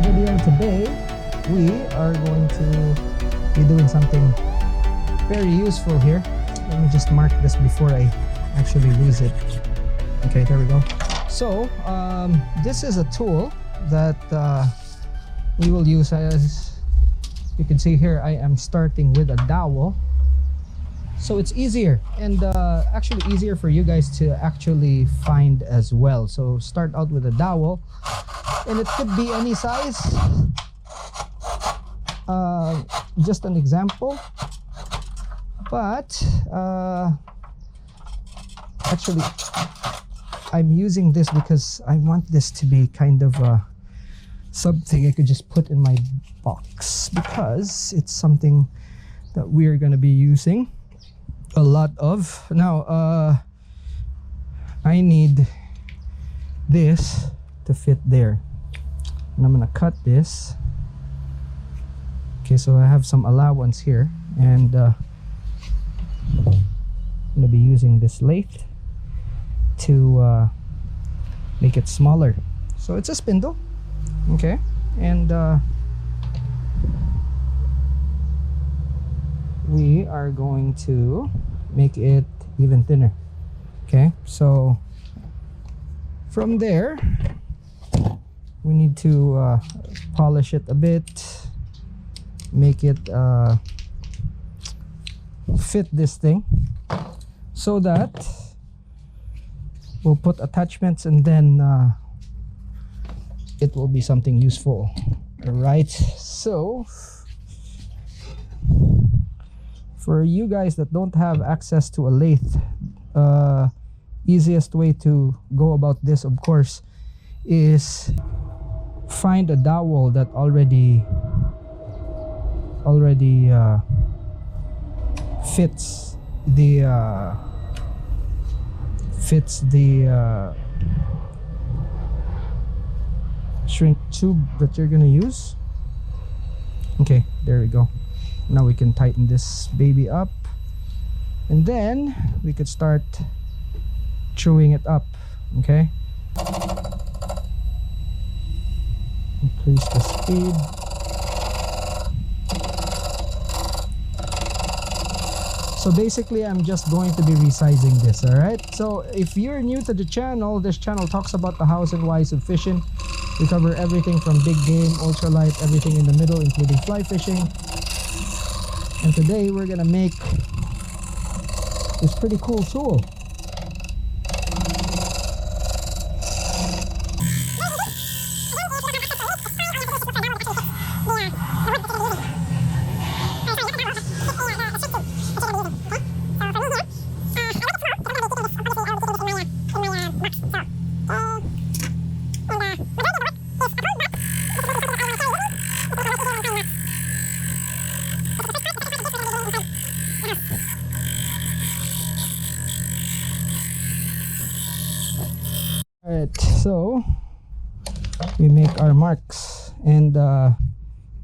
video today, we are going to be doing something very useful here. Let me just mark this before I actually lose it. Okay, there we go. So this is a tool that we will use. As you can see here, I am starting with a dowel, so it's easier and actually easier for you guys to actually find as well. So start out with a dowel, and it could be any size. Just an example, but actually I'm using this because I want this to be kind of something I could just put in my box, because it's something that we're gonna be using a lot of. Now I need this to fit there, and I'm gonna cut this. Okay, so I have some allowance here, and I'm gonna be using this lathe to make it smaller. So it's a spindle, okay, and we are going to make it even thinner. Okay, so from there we need to polish it a bit, make it fit this thing, so that we'll put attachments, and then it will be something useful. All right, so for you guys that don't have access to a lathe, easiest way to go about this, of course, is find a dowel that already fits the shrink tube that you're gonna use. Okay, there we go. Now we can tighten this baby up, and then we could start chewing it up. Okay, increase the speed. So basically I'm just going to be resizing this. All right, so if you're new to the channel, this channel talks about the hows and whys of fishing. We cover everything from big game, ultralight, everything in the middle, including fly fishing. And today we're gonna make this pretty cool tool. Alright, so we make our marks, and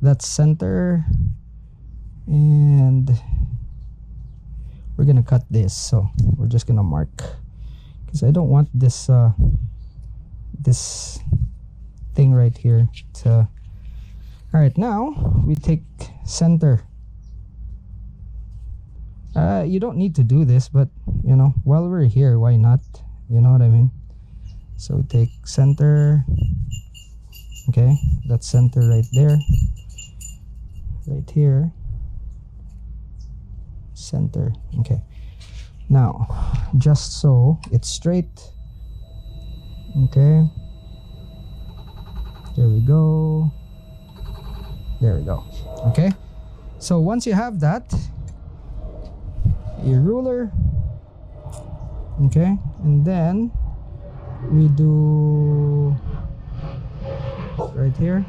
that's center, and we're gonna cut this. So we're just gonna mark, because I don't want this this thing right here to. Alright, now we take center. You don't need to do this, but you know, while we're here, why not? You know what I mean? So we take center. Okay, that's center right there, right here, center. Okay, now just so it's straight. Okay, there we go, there we go. Okay, so once you have that, your ruler, okay, and then we do right here,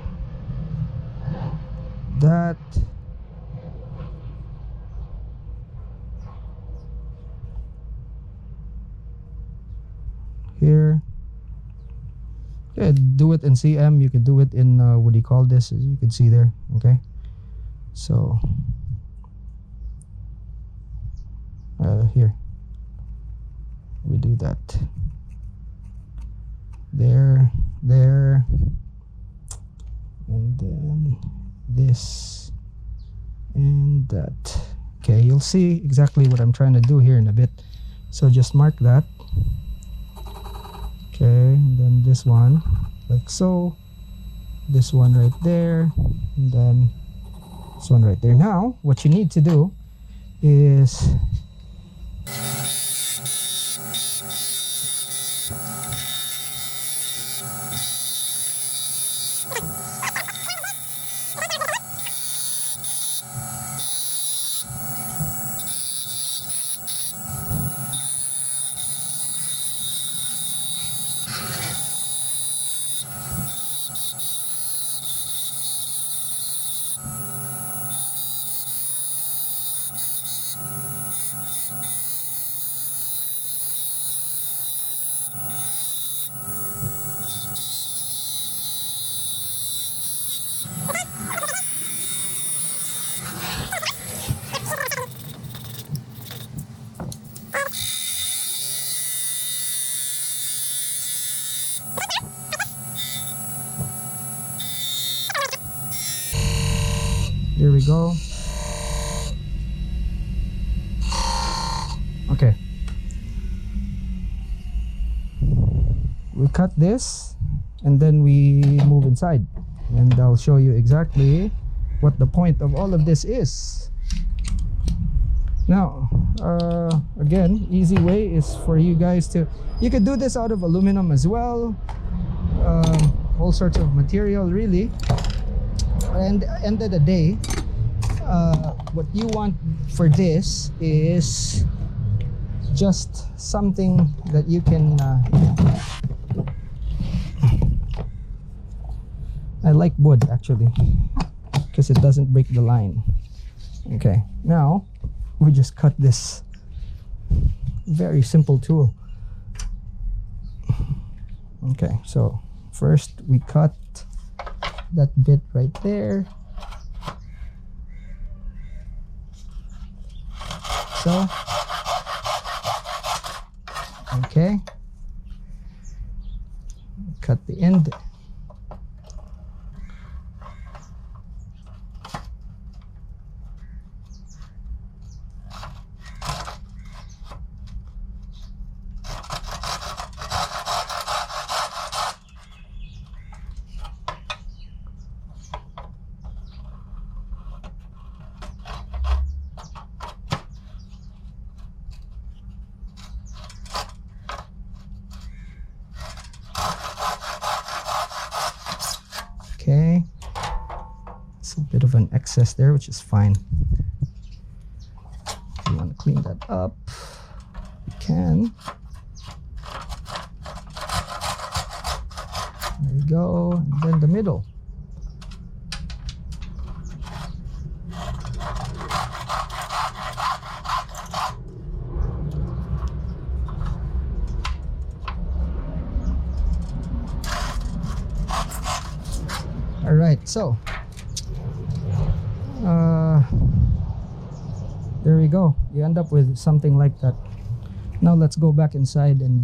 that, here. Okay, do it in cm, you could do it in what do you call this, as you can see there. Okay, so here we do that. There, and you'll see exactly what I'm trying to do here in a bit. So just mark that. Okay, and then this one like so, this one right there, and then this one right there. Now what you need to do is here we go. Okay, we cut this and then we move inside, and I'll show you exactly what the point of all of this is. Now again, easy way is for you guys to, you could do this out of aluminum as well, all sorts of material really. And end of the day, what you want for this is just something that you can I like wood actually because it doesn't break the line. Okay, now we just cut this very simple tool. Okay, so first we cut that bit right there, so okay, cut the end. Okay, it's a bit of an excess there, which is fine. If you want to clean that up, you can. There you go, and then the middle. All right, so there we go. You end up with something like that. Now let's go back inside and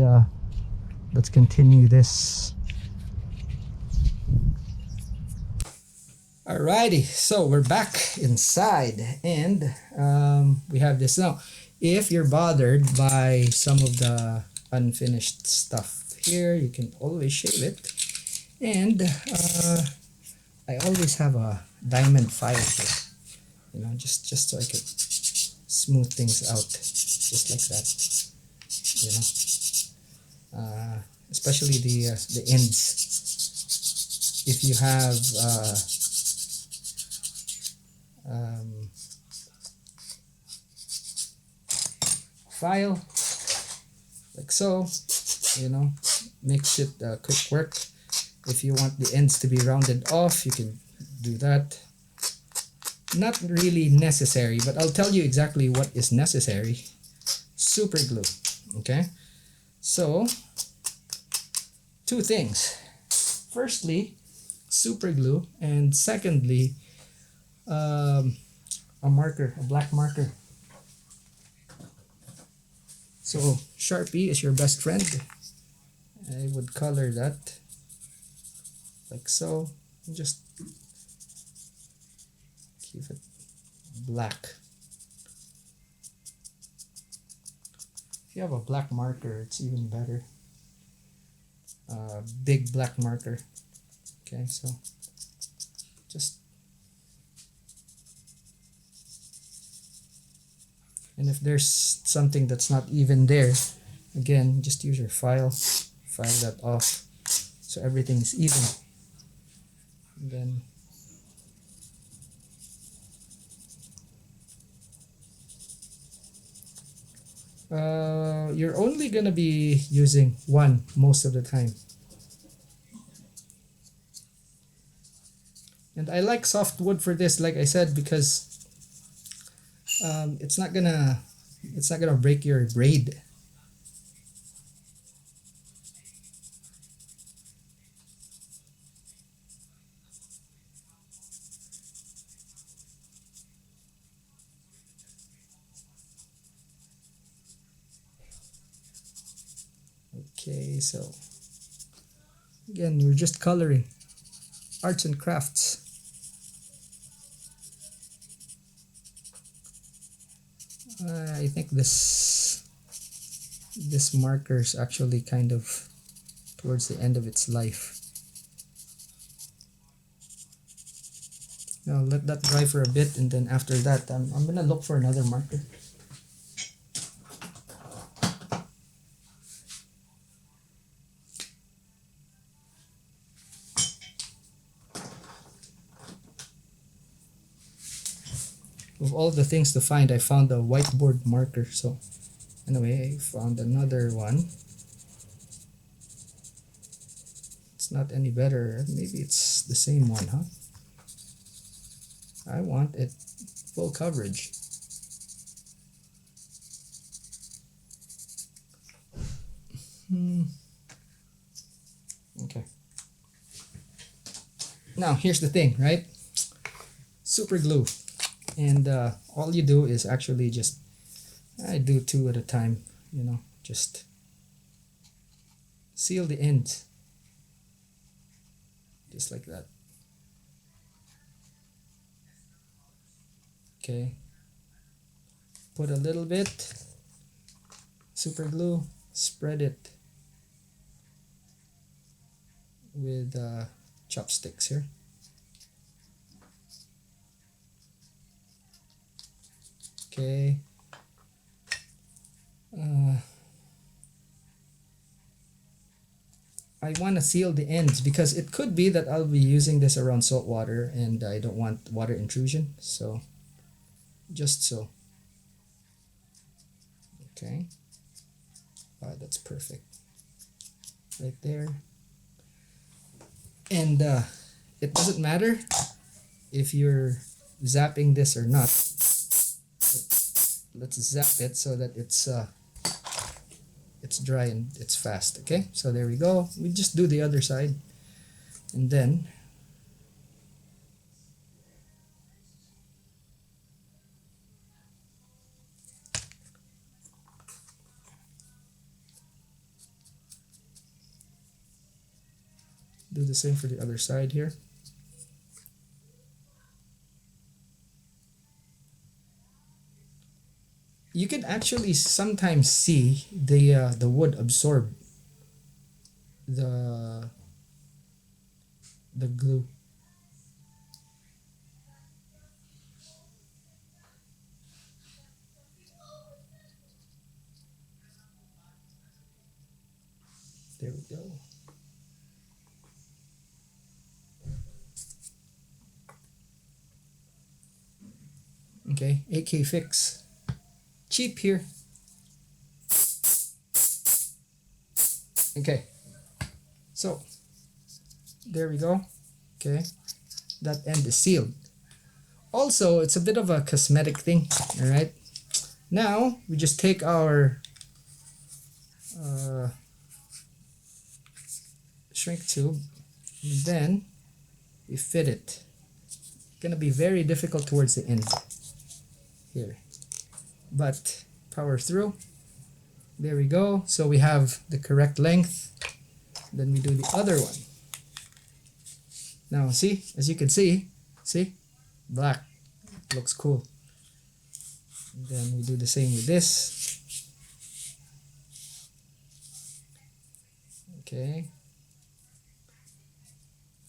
let's continue this. Alrighty, so we're back inside, and we have this now. If you're bothered by some of the unfinished stuff here, you can always shave it. And I always have a diamond file here, you know, just so I could smooth things out, just like that, you know. Especially the ends. If you have file like so, you know, makes it quick work. If you want the ends to be rounded off, you can do that. Not really necessary, but I'll tell you exactly what is necessary. Super glue. Okay, so two things. Firstly, super glue, and secondly, a marker, a black marker. So Sharpie is your best friend. I would color that like so, and just keep it black. If you have a black marker, it's even better. Big black marker. Okay, so just, and if there's something that's not even there, again, just use your file that off so everything is even. And then you're only gonna be using one most of the time. And I like soft wood for this, like I said, because it's not gonna break your braid. Okay, so again, we're just coloring, arts and crafts. I think this marker is actually kind of towards the end of its life. Now let that dry for a bit, and then after that I'm gonna look for another marker. Of all the things to find, I found a whiteboard marker. So anyway, I found another one. It's not any better. Maybe it's the same one, huh? I want it full coverage. Okay. Now here's the thing, right? Super glue. And all you do is actually just, I do 2 at a time, you know, just seal the ends, just like that. Okay, put a little bit super glue, spread it with chopsticks here. Okay. I want to seal the ends because it could be that I'll be using this around salt water and I don't want water intrusion, so just so. Okay. That's perfect. Right there. And it doesn't matter if you're zapping this or not. Let's zap it so that it's dry and it's fast. Okay, so there we go. We just do the other side, and then do the same for the other side here. You can actually sometimes see the wood absorb the glue. There we go. Okay, AK fix. Cheap here. Okay, so there we go. Okay, that end is sealed. Also, it's a bit of a cosmetic thing. All right, now we just take our shrink tube, and then we fit it. It's gonna be very difficult towards the end here, but power through. There we go. So we have the correct length. Then we do the other one. Now see, as you can see, black, looks cool. And then we do the same with this. Okay.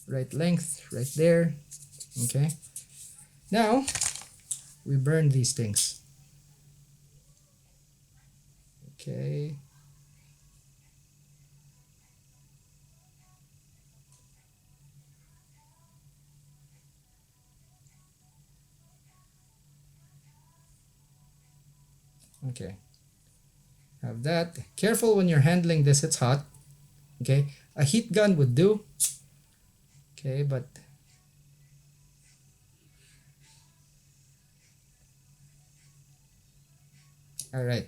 Right length, right there. Okay. Now, we burn these things. Okay. Okay. Have that. Careful when you're handling this, it's hot. Okay. A heat gun would do. Okay, but all right.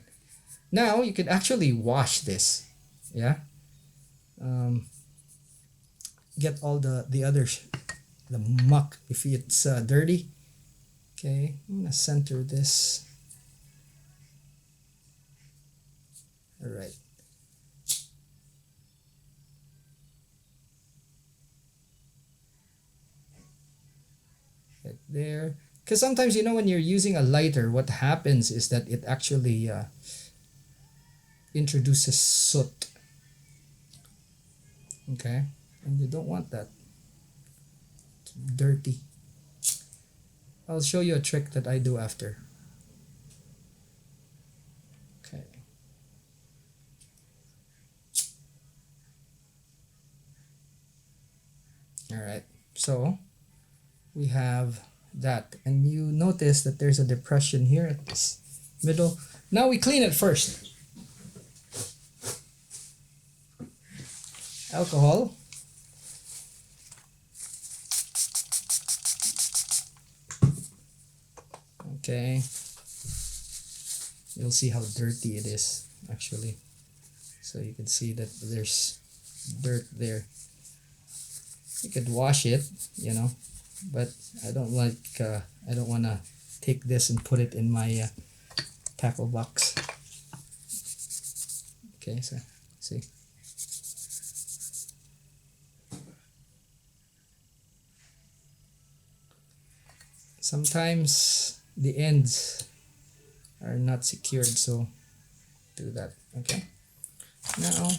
Now you can actually wash this. Yeah. Um, get all the other the muck if it's dirty. Okay, I'm gonna center this. All right. Right there. Because sometimes, you know, when you're using a lighter, what happens is that it actually introduces soot. Okay, and you don't want that. It's dirty. I'll show you a trick that I do after. Okay. All right. So we have that, and you notice that there's a depression here at this middle. Now we clean it first. Alcohol. Okay. You'll see how dirty it is actually. So you can see that there's dirt there. You could wash it, you know, but I don't want to take this and put it in my tackle box. Okay, so see. Sometimes the ends are not secured, so do that. Okay. Now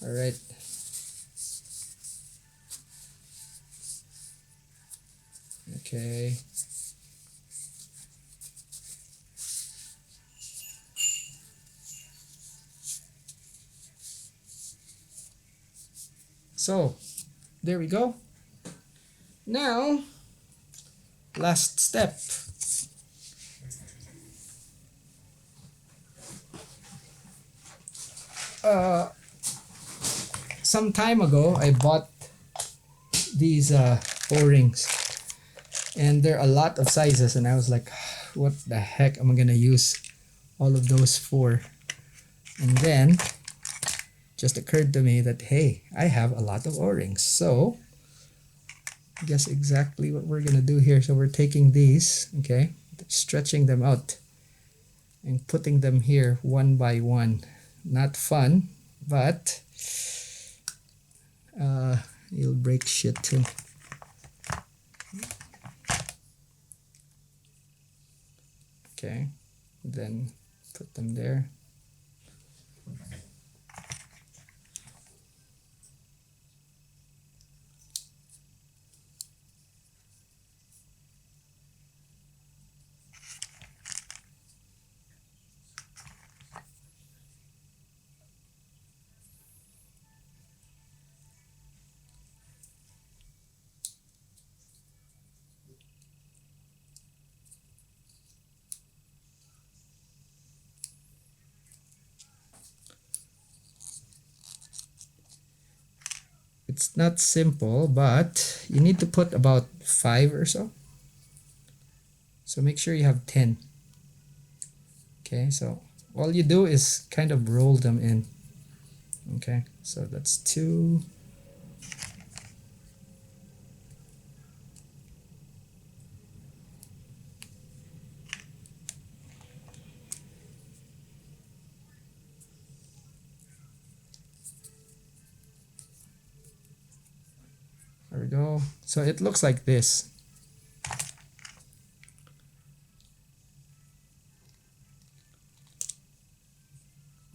all right. Okay. So there we go. Now, last step. Some time ago, I bought these O-rings, and there are a lot of sizes, and I was like, what the heck am I gonna use all of those for? And then just occurred to me that, hey, I have a lot of O-rings, so guess exactly what we're gonna do here. So we're taking these, okay, stretching them out and putting them here one by one. Not fun, but you'll break shit too. Okay, then put them there. It's not simple, but you need to put about 5 or so. So make sure you have 10. Okay, so all you do is kind of roll them in. Okay, so that's 2. There we go. So it looks like this.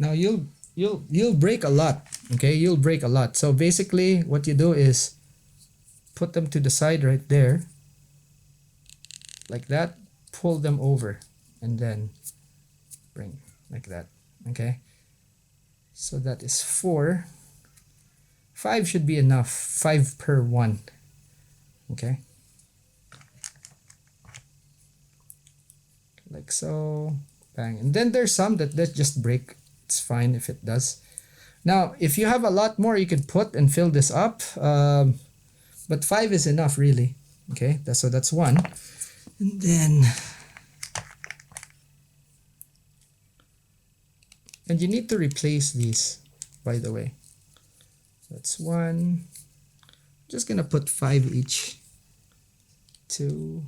Now you'll break a lot. Okay, you'll break a lot. So basically what you do is put them to the side right there, like that, pull them over, and then bring like that. Okay, so that is 4. 5 should be enough. 5 per one. Okay, like so. Bang. And then there's some that just break. It's fine if it does. Now if you have a lot more, you could put and fill this up, but 5 is enough really. Okay, so that's 1. And then you need to replace these, by the way. That's 1. Just gonna put 5 each. 2.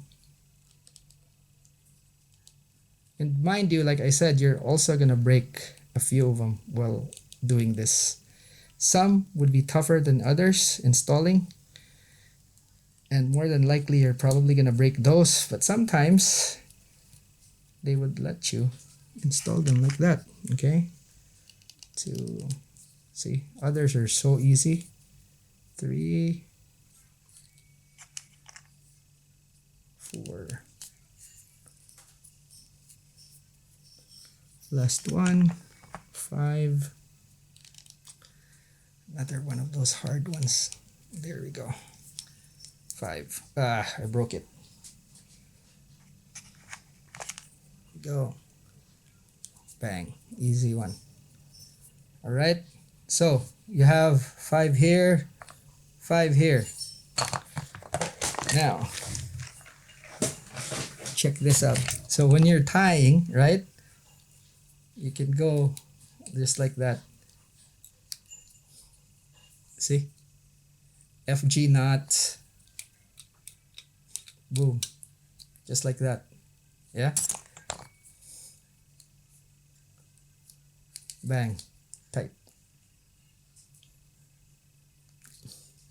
And mind you, like I said, you're also gonna break a few of them while doing this. Some would be tougher than others installing, and more than likely you're probably gonna break those, but sometimes they would let you install them like that. Okay, 2. See, others are so easy. 3, 4. Last one, 5. Another one of those hard ones. There we go. 5. I broke it. Go. Bang. Easy one. All right. So you have 5 here, 5 here. Now, check this out. So when you're tying, right, you can go just like that. See? FG knot. Boom. Just like that. Yeah? Bang. Tight.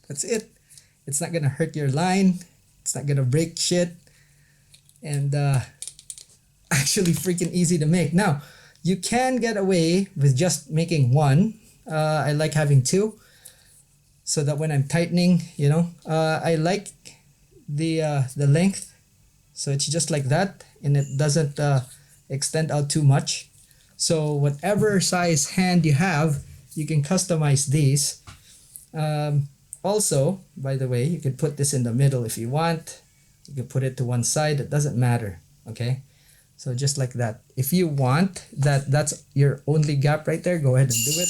That's it. It's not gonna hurt your line. It's not gonna break shit. And actually freaking easy to make. Now, you can get away with just making 1. I like having 2, so that when I'm tightening, you know, I like the length, so it's just like that, and it doesn't extend out too much. So whatever size hand you have, you can customize these. Also, by the way, you could put this in the middle if you want. You can put it to one side. It doesn't matter. Okay, so just like that. If you want that's your only gap right there, go ahead and do it.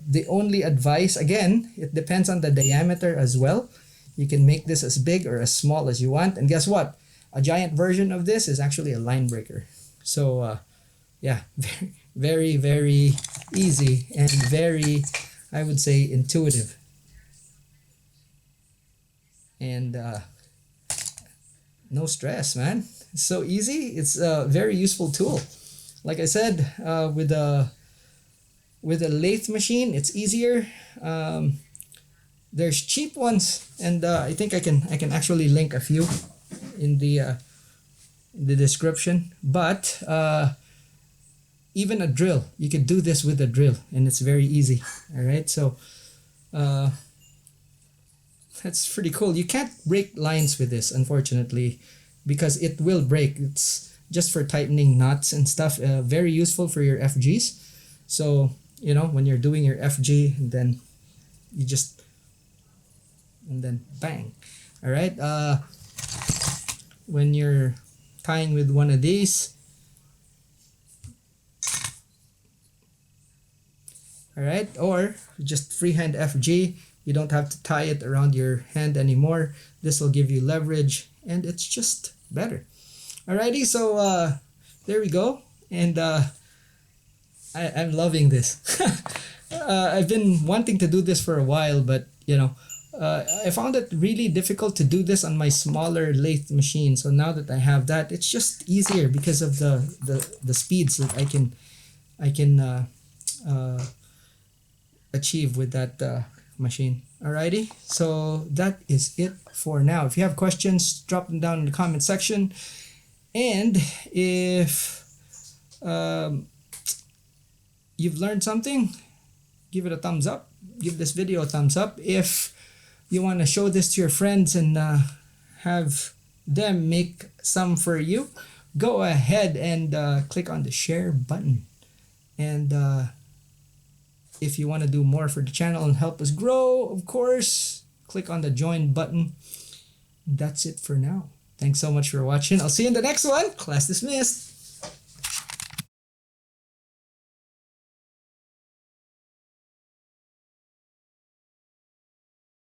The only advice, again, it depends on the diameter as well. You can make this as big or as small as you want. And guess what? A giant version of this is actually a line breaker. So yeah, very, very easy and very, I would say, intuitive. And no stress, man. It's so easy. It's a very useful tool. Like I said, with a lathe machine, it's easier. There's cheap ones, and I think I can actually link a few in the description. But even a drill, you could do this with a drill, and it's very easy. All right, so that's pretty cool. You can't break lines with this, unfortunately, because it will break. It's just for tightening knots and stuff. Very useful for your FGs. So, you know, when you're doing your FG, and then you just, and then bang. All right. When you're tying with one of these, all right, or just freehand FG. You don't have to tie it around your hand anymore. This will give you leverage, and it's just better. Alrighty, so there we go, and I'm loving this. I've been wanting to do this for a while, but you know, I found it really difficult to do this on my smaller lathe machine. So now that I have that, it's just easier because of the speeds that I can achieve with that machine. Alrighty, so that is it for now. If you have questions, drop them down in the comment section. And if you've learned something, give it a thumbs up. Give this video a thumbs up. If you want to show this to your friends and have them make some for you, go ahead and click on the share button. And if you want to do more for the channel and help us grow, of course, click on the join button. That's it for now. Thanks so much for watching. I'll see you in the next one. Class dismissed.